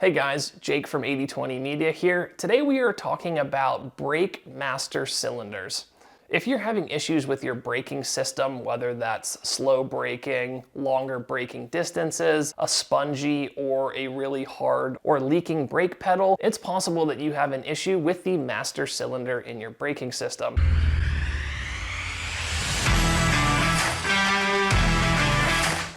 Hey guys, Jake from 8020 Media here. Today we are talking about brake master cylinders. If you're having issues with your braking system, whether that's slow braking, longer braking distances, a spongy or a really hard or leaking brake pedal, it's possible that you have an issue with the master cylinder in your braking system.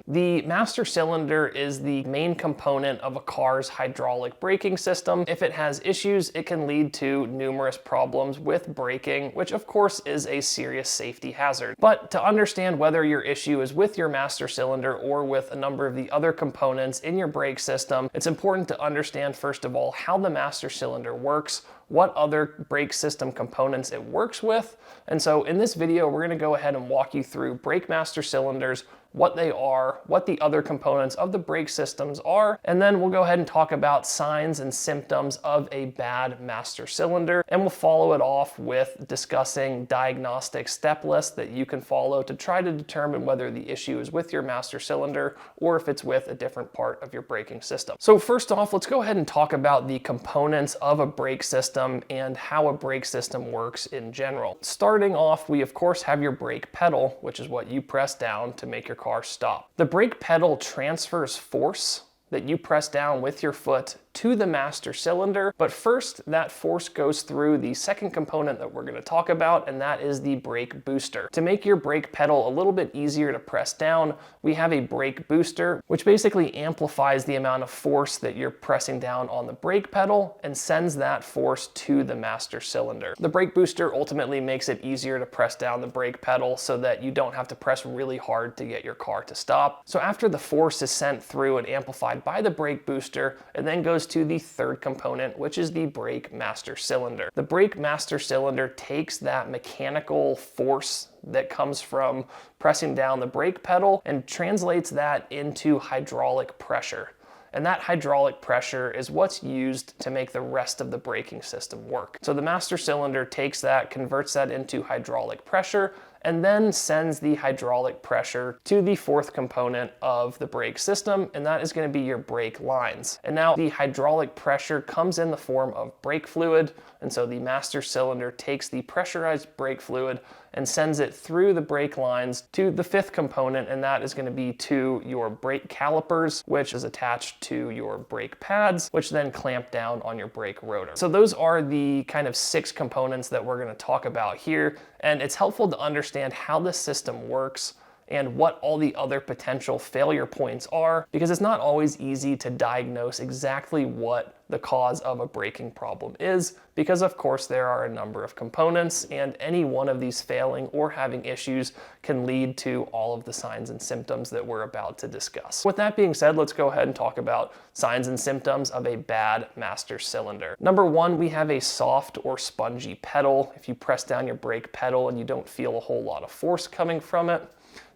The master cylinder is the main component of a car's hydraulic braking system. If it has issues, it can lead to numerous problems with braking, which of course is a serious safety hazard. But to understand whether your issue is with your master cylinder or with a number of the other components in your brake system, it's important to understand first of all how the master cylinder works, what other brake system components it works with. And so in this video, we're gonna go ahead and walk you through brake master cylinders, what they are, what the other components of the brake systems are, and then we'll go ahead and talk about signs and symptoms of a bad master cylinder, and we'll follow it off with discussing diagnostic step lists that you can follow to try to determine whether the issue is with your master cylinder or if it's with a different part of your braking system. So first off, let's go ahead and talk about the components of a brake system and how a brake system works in general. Starting off, we of course have your brake pedal, which is what you press down to make your car stop. The brake pedal transfers force that you press down with your foot to the master cylinder, but first that force goes through the second component that we're going to talk about, and that is the brake booster. To make your brake pedal a little bit easier to press down, we have a brake booster, which basically amplifies the amount of force that you're pressing down on the brake pedal and sends that force to the master cylinder. The brake booster ultimately makes it easier to press down the brake pedal so that you don't have to press really hard to get your car to stop. So after the force is sent through and amplified by the brake booster, it then goes to the third component, which is the brake master cylinder. The brake master cylinder takes that mechanical force that comes from pressing down the brake pedal and translates that into hydraulic pressure. And that hydraulic pressure is what's used to make the rest of the braking system work. So the master cylinder takes that, converts that into hydraulic pressure, and then sends the hydraulic pressure to the fourth component of the brake system, and that is going to be your brake lines. And now the hydraulic pressure comes in the form of brake fluid, and so the master cylinder takes the pressurized brake fluid and sends it through the brake lines to the fifth component, and that is going to be to your brake calipers, which is attached to your brake pads, which then clamp down on your brake rotor. So those are the kind of 6 components that we're going to talk about here, and it's helpful to understand how the system works and what all the other potential failure points are, because it's not always easy to diagnose exactly what the cause of a braking problem is, because of course there are a number of components and any one of these failing or having issues can lead to all of the signs and symptoms that we're about to discuss. With that being said, let's go ahead and talk about signs and symptoms of a bad master cylinder. Number 1, we have a soft or spongy pedal. If you press down your brake pedal and you don't feel a whole lot of force coming from it,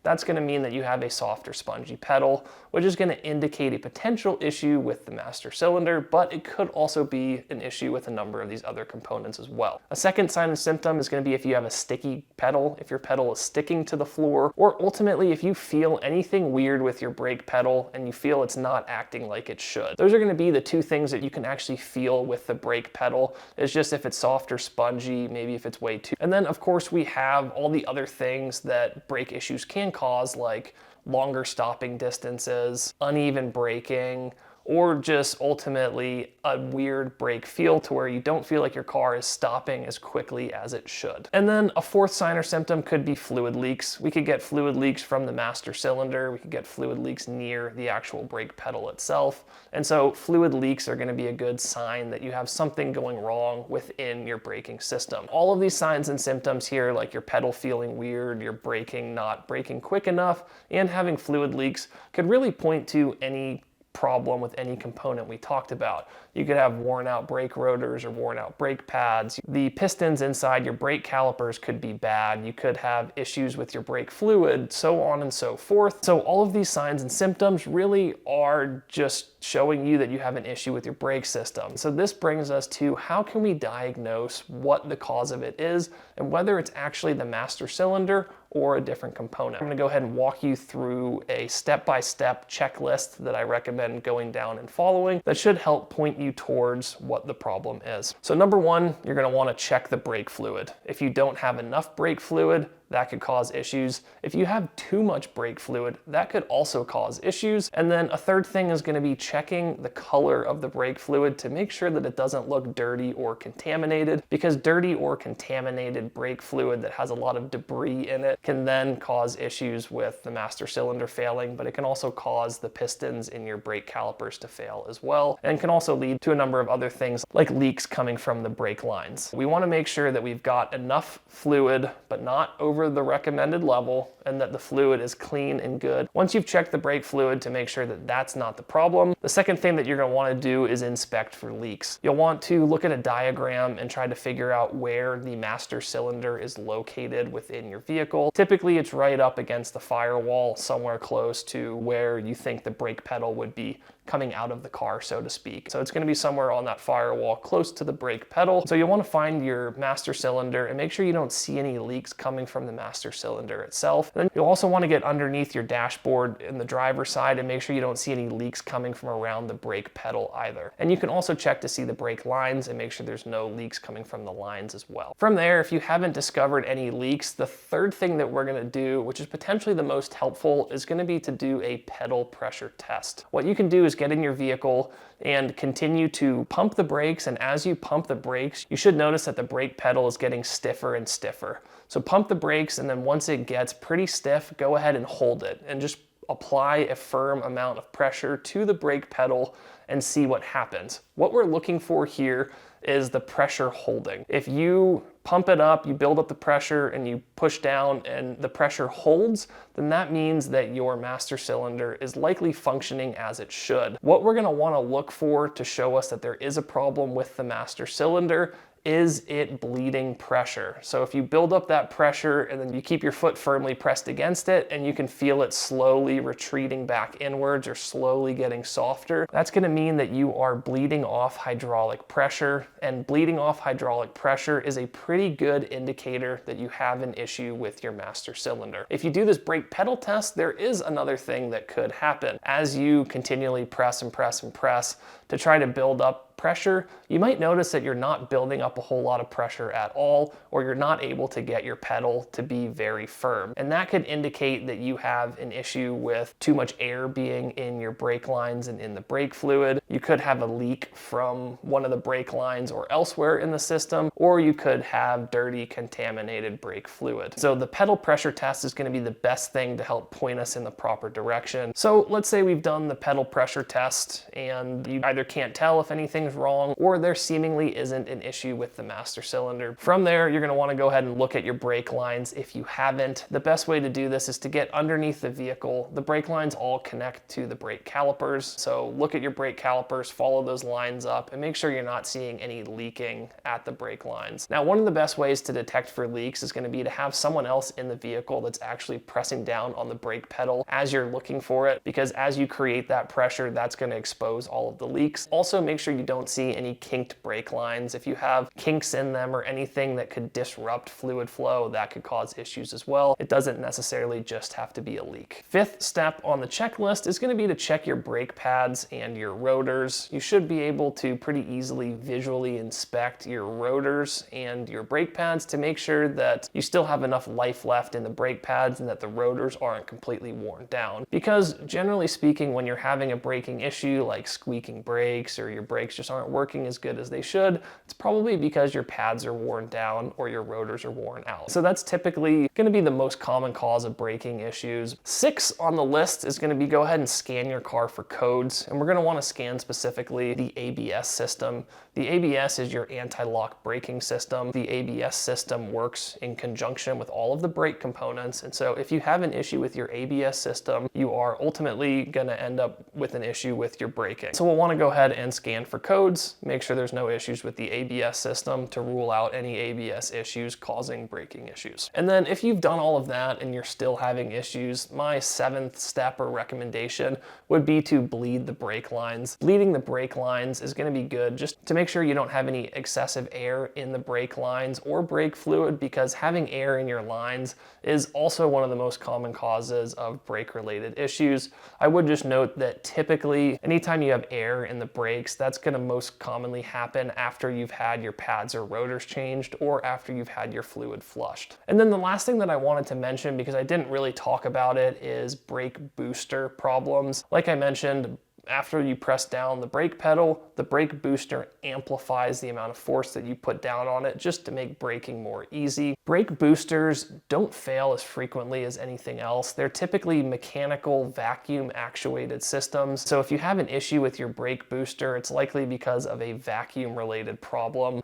that's going to mean that you have a soft or spongy pedal, which is going to indicate a potential issue with the master cylinder, but it could also be an issue with a number of these other components as well. A second sign and symptom is going to be if you have a sticky pedal, if your pedal is sticking to the floor, or ultimately if you feel anything weird with your brake pedal and you feel it's not acting like it should. Those are going to be the 2 things that you can actually feel with the brake pedal. It's just if it's soft or spongy, maybe if it's way too. And then of course we have all the other things that brake issues can cause, like longer stopping distances, uneven braking, or just ultimately a weird brake feel to where you don't feel like your car is stopping as quickly as it should. And then a fourth sign or symptom could be fluid leaks. We could get fluid leaks from the master cylinder, we could get fluid leaks near the actual brake pedal itself. And so fluid leaks are going to be a good sign that you have something going wrong within your braking system. All of these signs and symptoms here, like your pedal feeling weird, your braking not braking quick enough, and having fluid leaks, could really point to any problem with any component we talked about. You could have worn out brake rotors or worn out brake pads. The pistons inside your brake calipers could be bad. You could have issues with your brake fluid, so on and so forth. So all of these signs and symptoms really are just showing you that you have an issue with your brake system. So this brings us to how can we diagnose what the cause of it is and whether it's actually the master cylinder or a different component. I'm gonna go ahead and walk you through a step-by-step checklist that I recommend going down and following that should help point you towards what the problem is. So number one, you're gonna wanna check the brake fluid. If you don't have enough brake fluid, that could cause issues. If you have too much brake fluid, that could also cause issues. And then a third thing is gonna be checking the color of the brake fluid to make sure that it doesn't look dirty or contaminated, because dirty or contaminated brake fluid that has a lot of debris in it can then cause issues with the master cylinder failing, but it can also cause the pistons in your brake calipers to fail as well, and can also lead to a number of other things like leaks coming from the brake lines. We wanna make sure that we've got enough fluid, but not over the recommended level, and that the fluid is clean and good. Once you've checked the brake fluid to make sure that that's not the problem, the second thing that you're going to want to do is inspect for leaks. You'll want to look at a diagram and try to figure out where the master cylinder is located within your vehicle. Typically it's right up against the firewall, somewhere close to where you think the brake pedal would be coming out of the car, so to speak. So it's going to be somewhere on that firewall close to the brake pedal. So you'll want to find your master cylinder and make sure you don't see any leaks coming from the master cylinder itself. And then you'll also want to get underneath your dashboard in the driver's side and make sure you don't see any leaks coming from around the brake pedal either. And you can also check to see the brake lines and make sure there's no leaks coming from the lines as well. From there, if you haven't discovered any leaks, the third thing that we're going to do, which is potentially the most helpful, is going to be to do a pedal pressure test. What you can do is get in your vehicle and continue to pump the brakes, and as you pump the brakes, you should notice that the brake pedal is getting stiffer and stiffer. So pump the brakes, and then once it gets pretty stiff, go ahead and hold it and just apply a firm amount of pressure to the brake pedal and see what happens. What we're looking for here is the pressure holding. If you pump it up, you build up the pressure, and you push down and the pressure holds, then that means that your master cylinder is likely functioning as it should. What we're gonna wanna look for to show us that there is a problem with the master cylinder is it bleeding pressure. So if you build up that pressure and then you keep your foot firmly pressed against it and you can feel it slowly retreating back inwards or slowly getting softer, that's gonna mean that you are bleeding off hydraulic pressure, and bleeding off hydraulic pressure is a pretty good indicator that you have an issue with your master cylinder. If you do this brake pedal test, there is another thing that could happen. As you continually press and press and press to try to build up pressure, you might notice that you're not building up a whole lot of pressure at all, or you're not able to get your pedal to be very firm. And that could indicate that you have an issue with too much air being in your brake lines and in the brake fluid. You could have a leak from one of the brake lines or elsewhere in the system, or you could have dirty, contaminated brake fluid. So the pedal pressure test is going to be the best thing to help point us in the proper direction. So let's say we've done the pedal pressure test and you either can't tell if anything's wrong or there seemingly isn't an issue with the master cylinder. From there, you're going to want to go ahead and look at your brake lines if you haven't. The best way to do this is to get underneath the vehicle. The brake lines all connect to the brake calipers. So look at your brake calipers, follow those lines up, and make sure you're not seeing any leaking at the brake lines. Now, one of the best ways to detect for leaks is going to be to have someone else in the vehicle that's actually pressing down on the brake pedal as you're looking for it, because as you create that pressure, that's going to expose all of the leaks. Also, make sure you don't see any kinked brake lines. If you have kinks in them or anything that could disrupt fluid flow, that could cause issues as well. It doesn't necessarily just have to be a leak. Fifth step on the checklist is going to be to check your brake pads and your rotors. You should be able to pretty easily visually inspect your rotors and your brake pads to make sure that you still have enough life left in the brake pads and that the rotors aren't completely worn down. Because generally speaking, when you're having a braking issue like squeaking brakes or your brakes just aren't working as good as they should, it's probably because your pads are worn down or your rotors are worn out. So that's typically going to be the most common cause of braking issues. 6 on the list is going to be go ahead and scan your car for codes, and we're going to want to scan specifically the ABS system. The ABS is your anti-lock braking system. The ABS system works in conjunction with all of the brake components, and so if you have an issue with your ABS system, you are ultimately going to end up with an issue with your braking. So we'll want to go go ahead and scan for codes, make sure there's no issues with the ABS system to rule out any ABS issues causing braking issues. And then if you've done all of that and you're still having issues, my 7th step or recommendation would be to bleed the brake lines. Bleeding the brake lines is going to be good just to make sure you don't have any excessive air in the brake lines or brake fluid, because having air in your lines is also one of the most common causes of brake related issues. I would just note that typically anytime you have air in the brakes, that's going to most commonly happen after you've had your pads or rotors changed or after you've had your fluid flushed. And then the last thing that I wanted to mention, because I didn't really talk about it, is brake booster problems. Like I mentioned, after you press down the brake pedal, the brake booster amplifies the amount of force that you put down on it just to make braking more easy. Brake boosters don't fail as frequently as anything else. They're typically mechanical vacuum actuated systems. So if you have an issue with your brake booster, it's likely because of a vacuum related problem.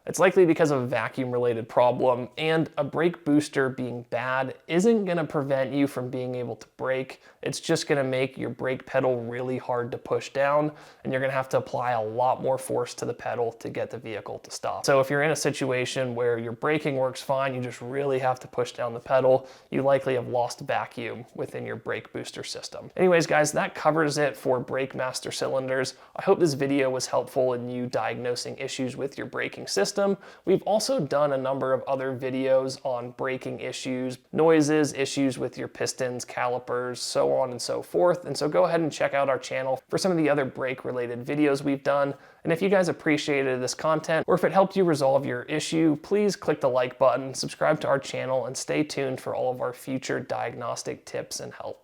And a brake booster being bad isn't gonna prevent you from being able to brake. It's just gonna make your brake pedal really hard to push down, and you're gonna have to apply a lot more force to the pedal to get the vehicle to stop. So if you're in a situation where your braking works fine, you just really have to push down the pedal, you likely have lost vacuum within your brake booster system. Anyways, guys, that covers it for brake master cylinders. I hope this video was helpful in you diagnosing issues with your braking system. We've also done a number of other videos on braking issues, noises, issues with your pistons, calipers, so on and so forth. And so go ahead and check out our channel for some of the other brake related videos we've done. And if you guys appreciated this content, or if it helped you resolve your issue, please click the like button, subscribe to our channel, and stay tuned for all of our future diagnostic tips and help.